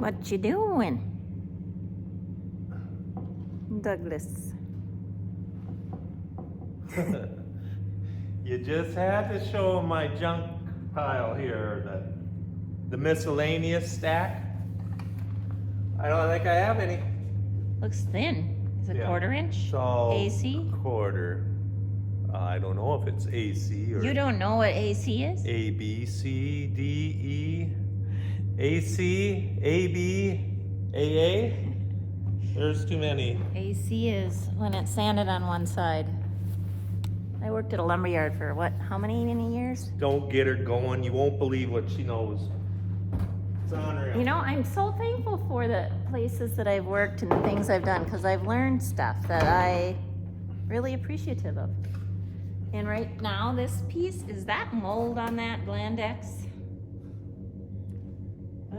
What you doing, Douglas? You just had to show my junk pile here, the miscellaneous stack. I don't think I have any. Looks thin. Is it Yeah. 1/4 inch? So AC? quarter. I don't know if it's AC or You don't know what AC is? A, B, C, D, E, AC, AB, AA. There's too many. AC is when it's sanded on one side. I worked at a lumberyard for what? How many years? Don't get her going. You won't believe what she knows. It's unreal. You know, I'm so thankful for the places that I've worked and the things I've done because I've learned stuff that I really appreciative of. And right now, this piece, is that mold on that Blandex?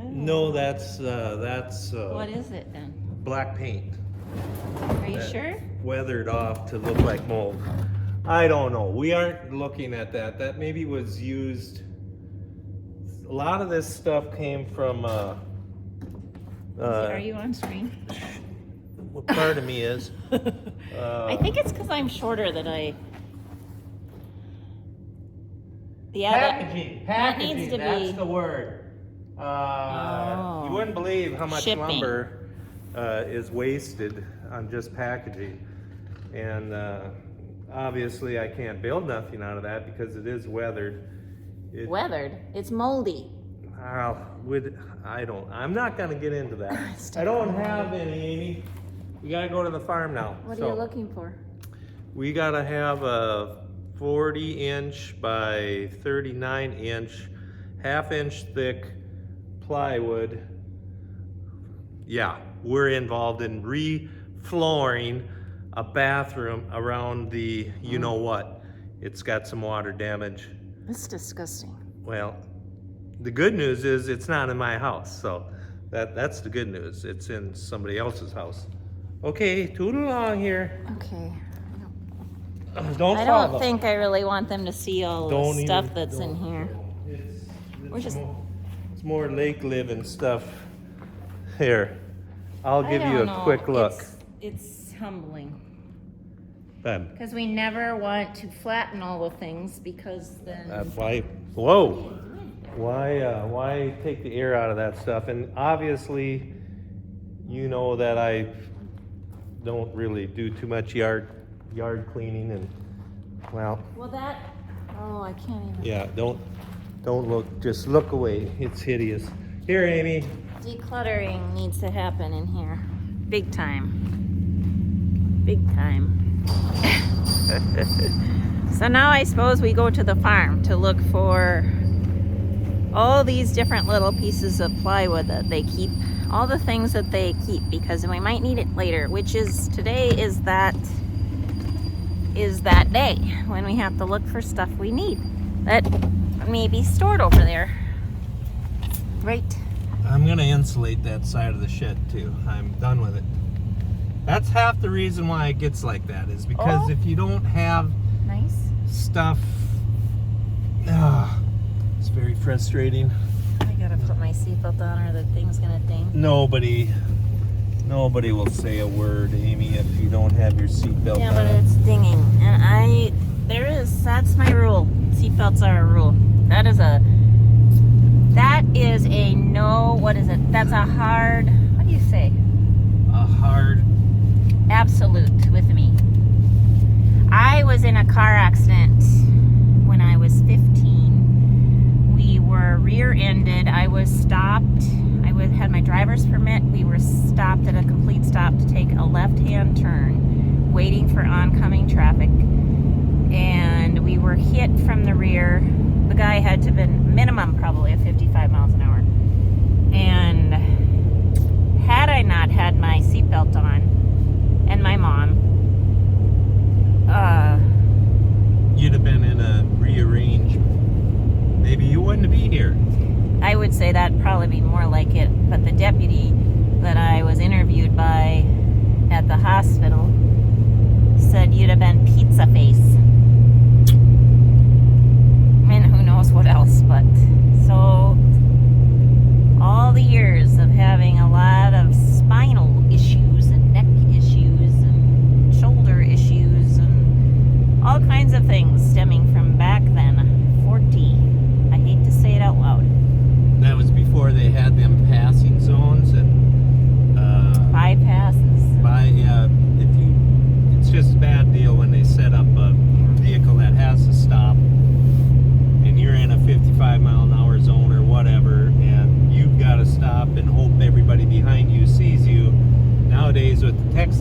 No, that's What is it then? black paint. Are you sure? Weathered off to look like mold. I don't know. We aren't looking at that. That maybe was used. A lot of this stuff came from. Are you on screen? What part of me is? I think it's because I'm shorter that I. Yeah, Packaging. that needs to That's be. the word. Oh. You wouldn't believe how much Shipping. lumber is wasted on just packaging, and obviously I can't build nothing out of that because it is weathered. Weathered. It's moldy. I'm not gonna get into that. I don't have any, Amy. We gotta go to the farm now. What are you looking for? We gotta have a 40-inch by 39-inch, 1/2-inch thick plywood. Yeah, we're involved in re-flooring a bathroom around the you-know-what. It's got some water damage. It's disgusting. Well, the good news is it's not in my house, so that's the good news. It's in somebody else's house. Okay, toodle along here. Okay. Don't I follow. don't think I really want them to see all Don't the stuff even- that's in don't. here. We're just- It's more lake living stuff. Here, I'll give I you don't a know. quick look. It's humbling. Then Because we never want to flatten all the things because then. that's why. Whoa. Why take the air out of that stuff? And obviously, you know that I don't really do too much yard cleaning, and well. Well, that. Oh, I can't even. Yeah, don't look. Just look away. It's hideous. Here, Amy. Decluttering needs to happen in here. Big time. Big time. So now I suppose we go to the farm to look for all these different little pieces of plywood that they keep, all the things that they keep, because we might need it later, which is today is that day when we have to look for stuff we need that may be stored over there. Right? I'm gonna insulate that side of the shed too. I'm done with it. That's half the reason why it gets like that, is because if you don't have Nice. stuff, it's very frustrating. I gotta put my seatbelt on or the thing's gonna ding. Nobody will say a word, Amy, if you don't have your seatbelt Yeah, on. but it's dinging. And that's my rule. Seatbelts are a rule. That is a no, what is it? That's a hard, what do you say? A hard. Absolute with me. I was in a car accident when I was 15. We were rear-ended. I was stopped. Had my driver's permit. We were stopped at a complete stop to take a left-hand turn, waiting for oncoming traffic. And we were hit from the rear. The guy had to have been minimum probably of 55 miles an hour. And had I not had my seatbelt on, and my mom, You'd have been in a rearrangement. Maybe you wouldn't be here. I would say that'd probably be more like it. But the deputy that I was interviewed by at the hospital said you'd have been pizza face. And who knows what else, but so all the years of having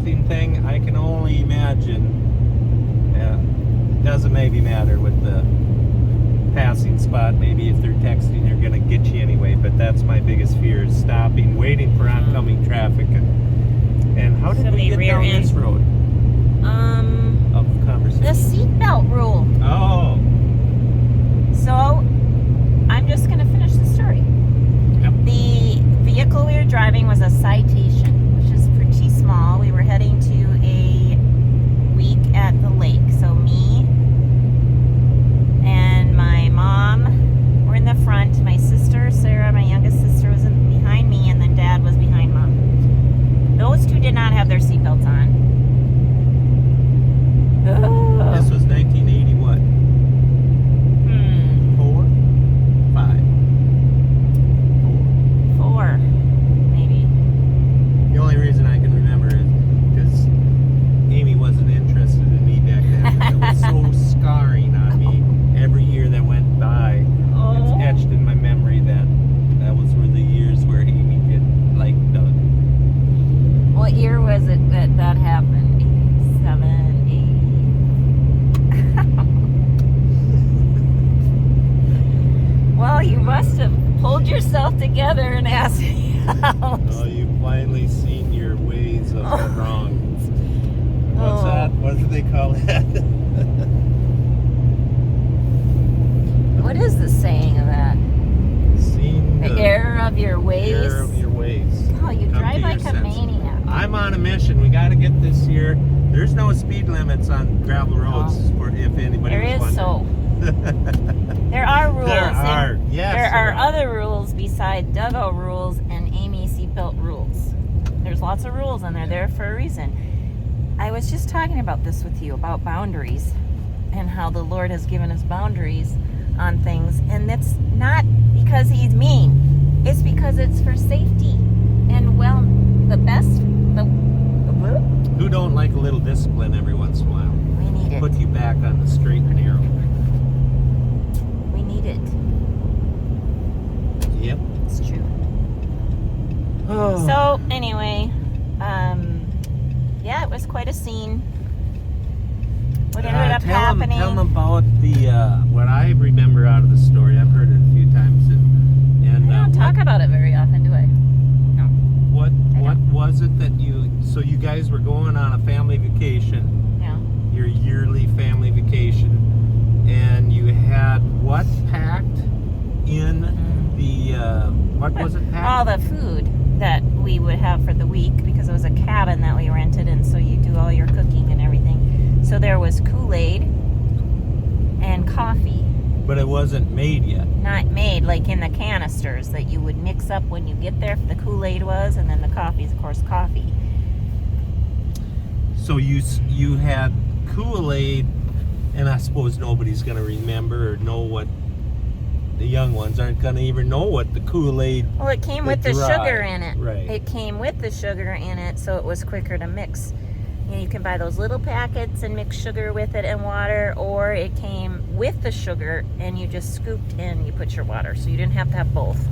texting thing, I can only imagine. It doesn't maybe matter with the passing spot. Maybe if they're texting, they're gonna get you anyway. But that's my biggest fear: is stopping, waiting for oncoming traffic. And how did Somebody we get rear down end. this road of conversation? The seatbelt rule. Oh, So, I'm just going to finish the story. yep. The vehicle we were driving was a Citation, which is pretty small. We were heading to a week at the lake. So, me and my mom were in the front. My sister, Sarah, my youngest sister, was behind me, and then Dad was behind Mom. Those two did not have their seatbelts on. This was 1980 what? 4? 5? 4, maybe. The only reason I can remember is because Amy wasn't interested in me back then. And it was so scarring on me every year that went by. It's etched in my memory that were the years where Amy did like Doug. What year was it that happened? 87, 80. Well, you must have pulled yourself together and asked me out. Oh, you've finally seen your ways of wrong. What's that? What do they call that? What is the saying of that? Seen The error of your ways. error of your ways. Oh, you Come drive to like your a senses. maniac. I'm on a mission. We got to get this here. There's no speed limits on gravel roads, for if anybody There was is wondering. There are rules. There are. Yes, There are there are. other rules besides Dougo rules and Amy seatbelt rules. There's lots of rules and they're there for a reason. I was just talking about this with you, about boundaries and how the Lord has given us boundaries on things. And that's not because he's mean. It's because it's for safety. And well, Who don't like a little discipline every once in a while? we need it. Put you back on the straight and narrow. We need it. Yep. It's true. Oh. So anyway, yeah, it was quite a scene. What ended up happening? Tell them about the what I remember out of the story. I've heard it a few times, and I don't talk about it very often, do I? No. What I don't. was it that you? So you guys were going on a family vacation, Yeah. your yearly family vacation, and you had what packed in the what was it packed? All the food that we would have for the week, because it was a cabin that we rented, and so you do all your cooking and everything. So there was Kool-Aid and coffee. But it wasn't made yet. Not made, like in the canisters that you would mix up when you get there. The Kool-Aid was, and then the coffee is, of course, coffee. So you had Kool-Aid, and I suppose nobody's going to remember or know what. The young ones aren't going to even know what the Kool-Aid. Well, it came with the dry. sugar in it. Right. It came with the sugar in it, so it was quicker to mix. You can buy those little packets and mix sugar with it and water, or it came with the sugar and you just scooped in, you put your water, so you didn't have to have both.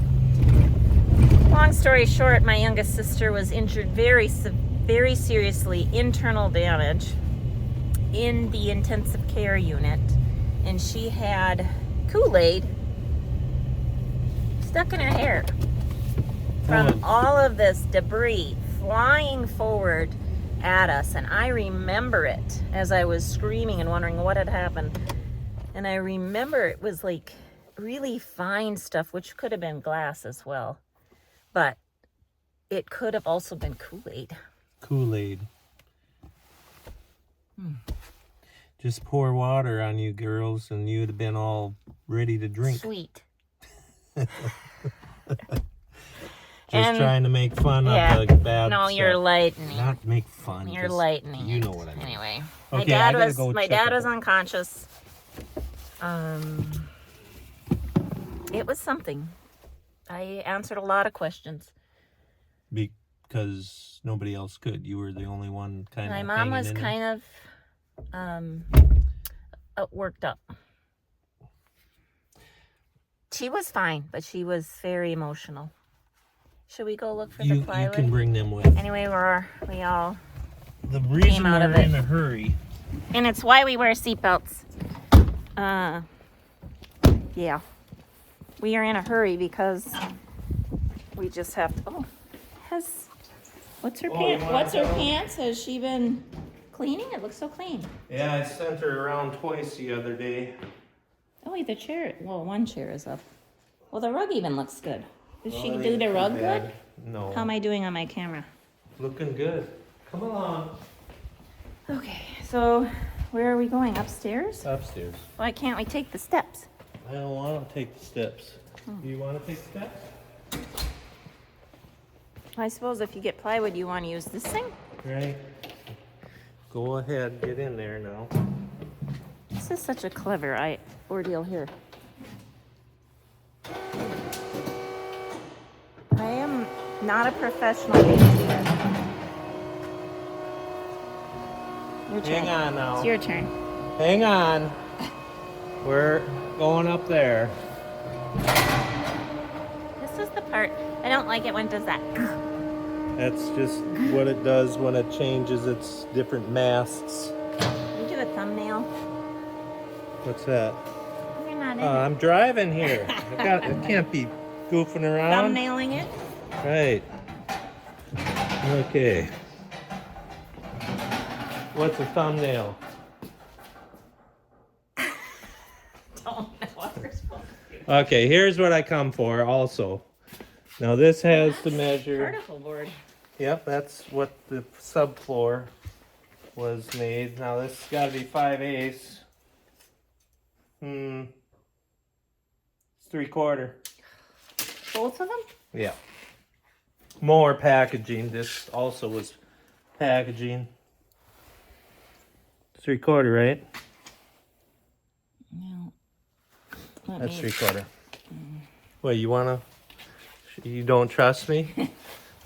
Long story short, my youngest sister was injured very seriously, internal damage in the intensive care unit, and she had Kool-Aid stuck in her hair from all of this debris flying forward at us. And I remember it as I was screaming and wondering what had happened. And I remember it was like really fine stuff, which could have been glass as well, but it could have also been Kool-Aid. Kool-Aid. Just pour water on you girls and you'd have been all ready to drink. Sweet. Just trying to make fun of the bad No, stuff. you're lightening. Not make fun. You're just, lightening. You it. know what I mean. Anyway, Okay, I gotta go my check dad it was out. unconscious. It was something. I answered a lot of questions. Because nobody else could. You were the only one kind of. My mom was kind of worked up. She was fine, but she was very emotional. Should we go look for the plywood? You can bring them with. Anyway, we all the reason out we're of it. in a hurry. And it's why we wear seatbelts. Yeah. We are in a hurry because we just have to. Oh, what's her pants? What's her pants? Has she been cleaning? It looks so clean. Yeah, I sent her around twice the other day. Oh, wait, the chair. Well, one chair is up. Well, the rug even looks good. Did she Well, do the ain't rug too good? bad. No. How am I doing on my camera? Looking good. Come along. Okay, so where are we going? Upstairs? Upstairs. Why can't we take the steps? I don't want to take the steps. Do you want to take the steps? I suppose if you get plywood, you want to use this thing? Right. Go ahead, get in there now. This is such a clever ordeal here. I am not a professional painter. Your turn. Hang on now. It's your turn. Hang on. We're going up there. This is the part I don't like it when it does that. That's just what it does when it changes its different masts. You do a thumbnail. What's that? You're not in I'm driving here. I can't be goofing it. around. Thumbnailing it. Right. Okay. What's a thumbnail? Don't know what we're supposed to do. Okay, here's what I come for also. Now this has to measure. Particle board. Yep, that's what the subfloor was made. Now this has got to be 5/8. It's 3/4. Both of them? Yeah. More packaging. This also was packaging. 3/4, right? No. That's 3/4. Wait, you don't trust me?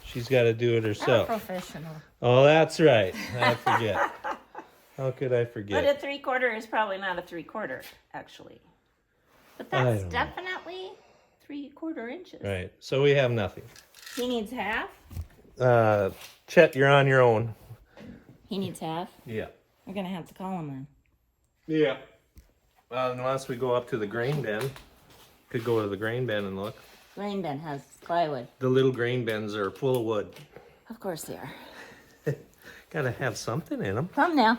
She's got to do it Not herself. professional. Oh, that's right. I forget. How could I But forget? a 3/4 is probably not a 3/4, actually. But I that's don't know. definitely 3/4 inches. Right. So we have nothing. He needs half. Chet, you're on your own. He needs half. Yeah. We're gonna have to call him then. Yeah. Unless we go up to the grain bin. Could go to the grain bin and look. Grain bin has plywood. The little grain bins are full of wood. Of course they are. Gotta have something in them. Thumbnail.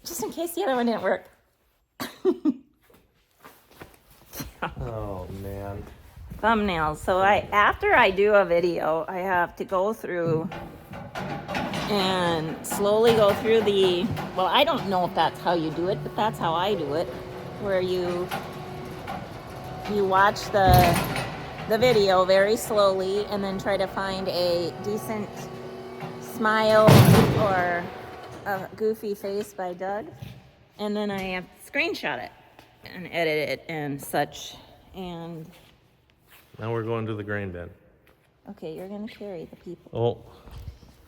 Just in case the other one didn't work. Oh, man. Thumbnails. So after I do a video, I have to go through and slowly go through well, I don't know if that's how you do it, but that's how I do it, where you watch the video very slowly and then try to find a decent smile or a goofy face by Doug, and then I have to screenshot it and edit it and such. And Now we're going to the grain bin. okay, you're gonna carry the people Oh,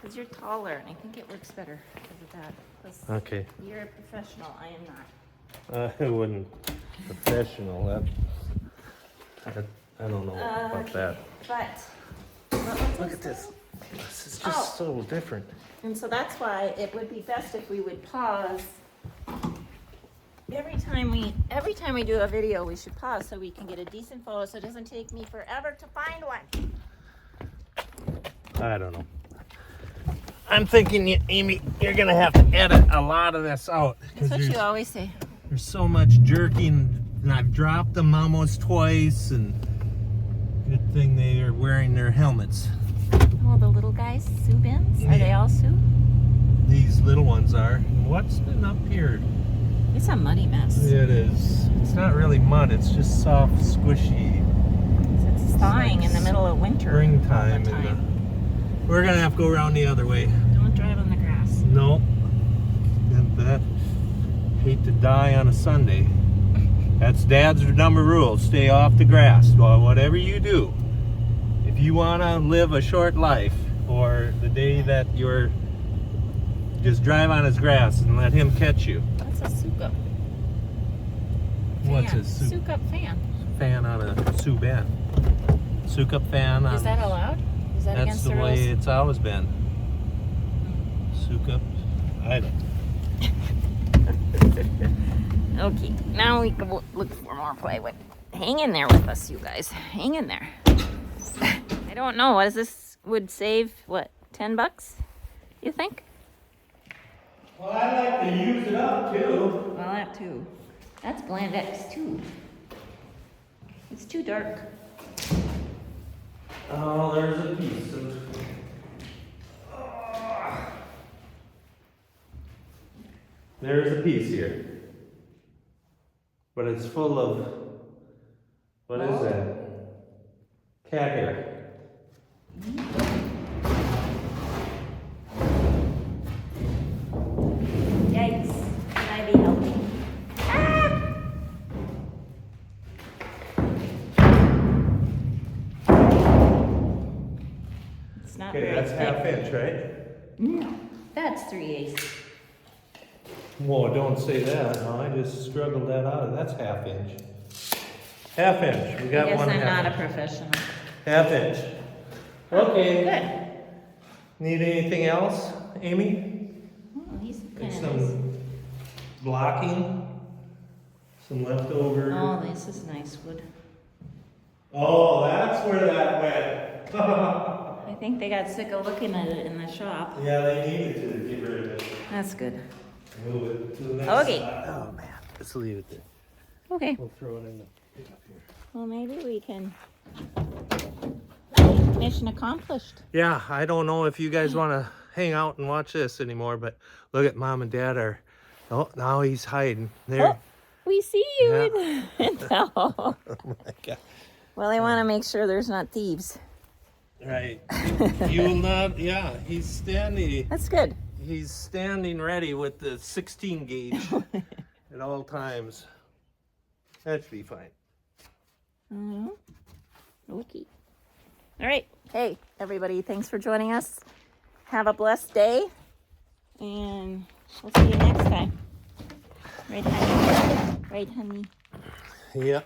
because you're taller, and I think it works better because of that. 'Cause okay. you're a professional, I am not. I wouldn't professional. I don't know about that. But Look at this. This is just so different. And so that's why it would be best if we would pause. Every time we do a video, we should pause so we can get a decent photo so it doesn't take me forever to find one. I don't know. I'm thinking, Amy, you're gonna have to edit a lot of this out. That's what you always say. There's so much jerking, and I've dropped them almost twice, and good thing they are wearing their helmets. Oh, the little guys, Sue bins? Are they all Sue? These little ones are. What's been up here? It's a muddy mess. It is. It's not really mud, it's just soft, squishy It's thawing in the middle of winter. springtime. all the time. We're gonna have to go around the other way. Don't drive on the grass. No. And that. Hate to die on a Sunday. That's Dad's number rule. Stay off the grass. Well, whatever you do, if you want to live a short life, or the day that you're just drive on his grass and let him catch you. That's a Sukup. What's a soup Sukup fan? fan on a soup bin? Soup up fan on. Is that allowed? Is that That's against the the way rules? it's always been. Soup up I know. Okay, now we can look for more plywood. Hang in there with us, you guys. Hang in there. I don't know. What is this? Would save what? $10? You think? Well, I like to use it up too. Well, that too. That's Blend X too. It's too dark. Oh, there's a piece of. There's a piece here. But it's full of. What is that? Cat hair. Yikes. Can I be helping? Ah! It's not Okay, very that's thick. half inch, right? No, that's 3/8. Whoa, don't say that. No, I just struggled that out. That's half inch. Half inch. We I got guess one I'm half. not a professional. Half inch. Okay. Good. Need anything else, Amy? Oh, he's Like kind of nice. some blocking? Some leftover? Oh, this is nice wood. Oh, that's where that went. I think they got sick of looking at it in the shop. Yeah, they needed to get rid of it. That's good. Move it to the next Okay. side. Oh man, let's leave it there. Okay. We'll throw it in the pickup here. Well, maybe we can. Mission accomplished. Yeah, I don't know if you guys want to hang out and watch this anymore, but look at Mom and Dad are. Oh, now he's hiding. There. Oh, we see you Yeah. in the window. Oh my God. Well, I want to make sure there's not thieves. Right. You will not. Yeah, he's standing. That's good. He's standing ready with the 16 gauge at all times. That should be fine. Okay. All right. Hey, everybody. Thanks for joining us. Have a blessed day. And we'll see you next time. Right, honey? Right, honey? Yeah.